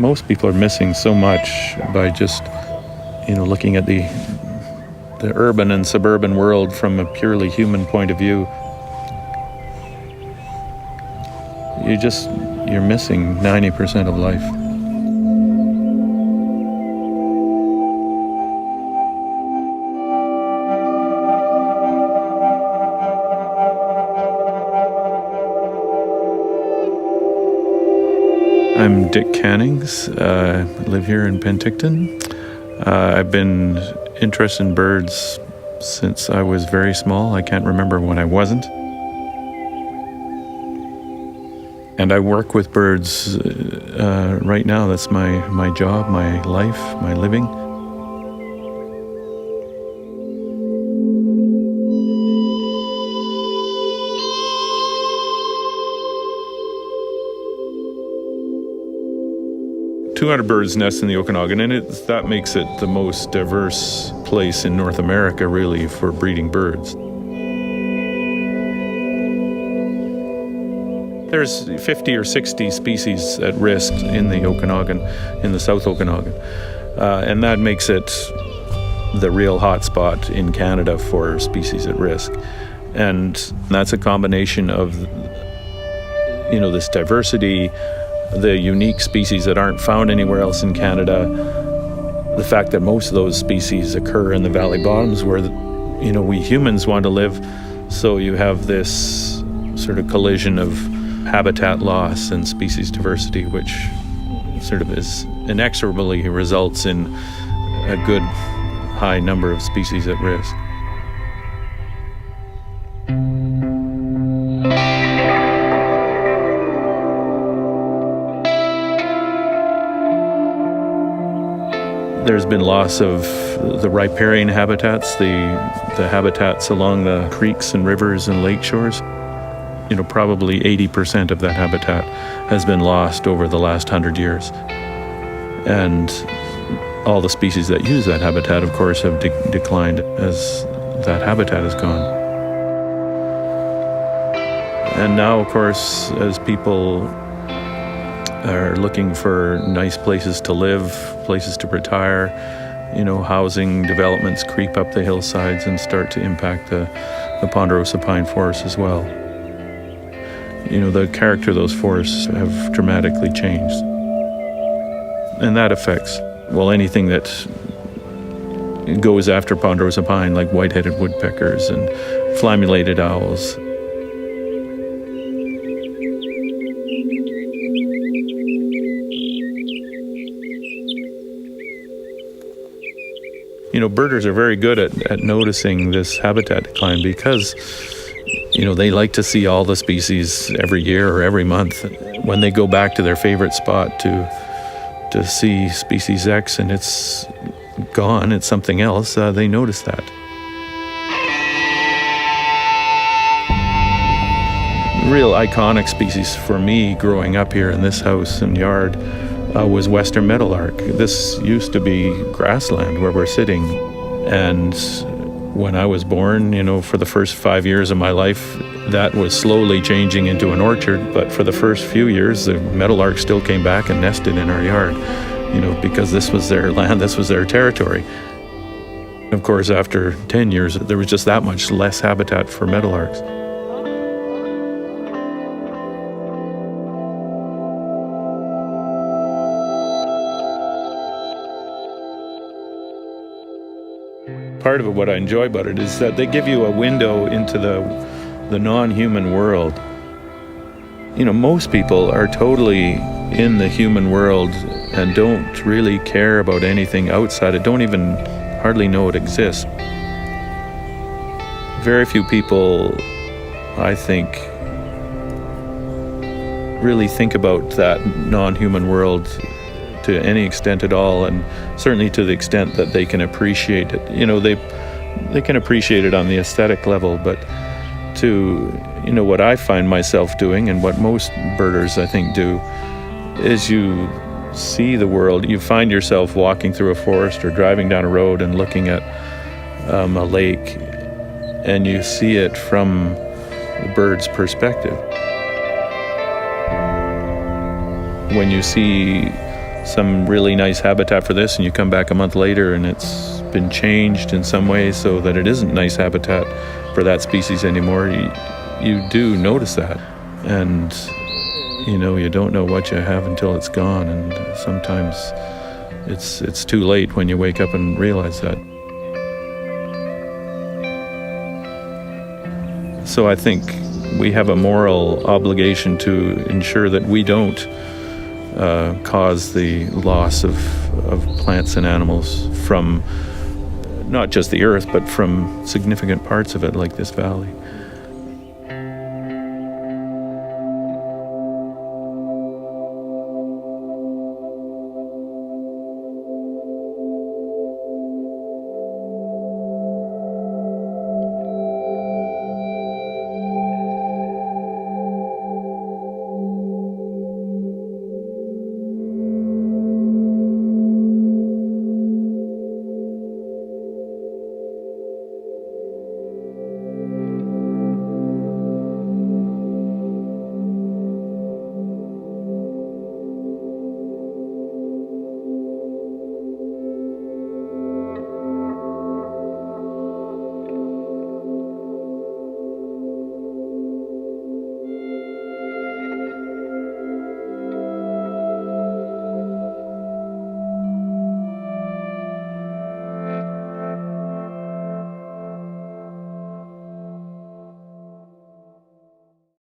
most people are missing so much by just, looking at the urban and suburban world from a purely human point of view. You're missing 90% of life. I'm Dick Cannings. I live here in Penticton. I've been interested in birds since I was very small. I can't remember when I wasn't. And I work with birds right now. That's my job, my life, my living. "200 birds nest in the Okanagan, and that makes it the most diverse place in North America, really, for breeding birds. There's 50 or 60 species at risk in the Okanagan, in the South Okanagan, and that makes it the real hotspot in Canada for species at risk. And that's a combination of, this diversity, the unique species that aren't found anywhere else in Canada, the fact that most of those species occur in the valley bottoms where, we humans want to live. So you have this sort of collision of habitat loss and species diversity, which sort of inexorably results in a good high number of species at risk. There's been loss of the riparian habitats, the habitats along the creeks and rivers and lake shores. Probably 80% of that habitat has been lost over the last 100 years. And all the species that use that habitat, of course, have declined as that habitat is gone. And now, of course, as people are looking for nice places to live, places to retire, housing developments creep up the hillsides and start to impact the ponderosa pine forests as well. The character of those forests have dramatically changed. And that affects, anything that goes after ponderosa pine, like white-headed woodpeckers and flammulated owls. Birders are very good at noticing this habitat decline because, they like to see all the species every year or every month. When they go back to their favorite spot to see species X and it's gone, it's something else, they notice that. Real iconic species for me growing up here in this house and yard was western meadowlark. This used to be grassland where we're sitting, and when I was born, for the first 5 years of my life, that was slowly changing into an orchard, but for the first few years, the meadowlark still came back and nested in our yard, because this was their land, this was their territory. Of course, after 10 years, there was just that much less habitat for meadowlarks. Part of what I enjoy about it is that they give you a window into the non-human world. Most people are totally in the human world and don't really care about anything outside it, don't even hardly know it exists. Very few people, I think, really think about that non-human world to any extent at all, and certainly to the extent that they can appreciate it. They can appreciate it on the aesthetic level, but what I find myself doing, and what most birders I think do, is you see the world, you find yourself walking through a forest or driving down a road and looking at a lake, and you see it from the bird's perspective. When you see some really nice habitat for this, and you come back a month later and it's been changed in some way so that it isn't nice habitat for that species anymore, you do notice that. And you don't know what you have until it's gone, and sometimes it's too late when you wake up and realize that. So I think we have a moral obligation to ensure that we don't cause the loss of plants and animals from not just the earth, but from significant parts of it, like this valley.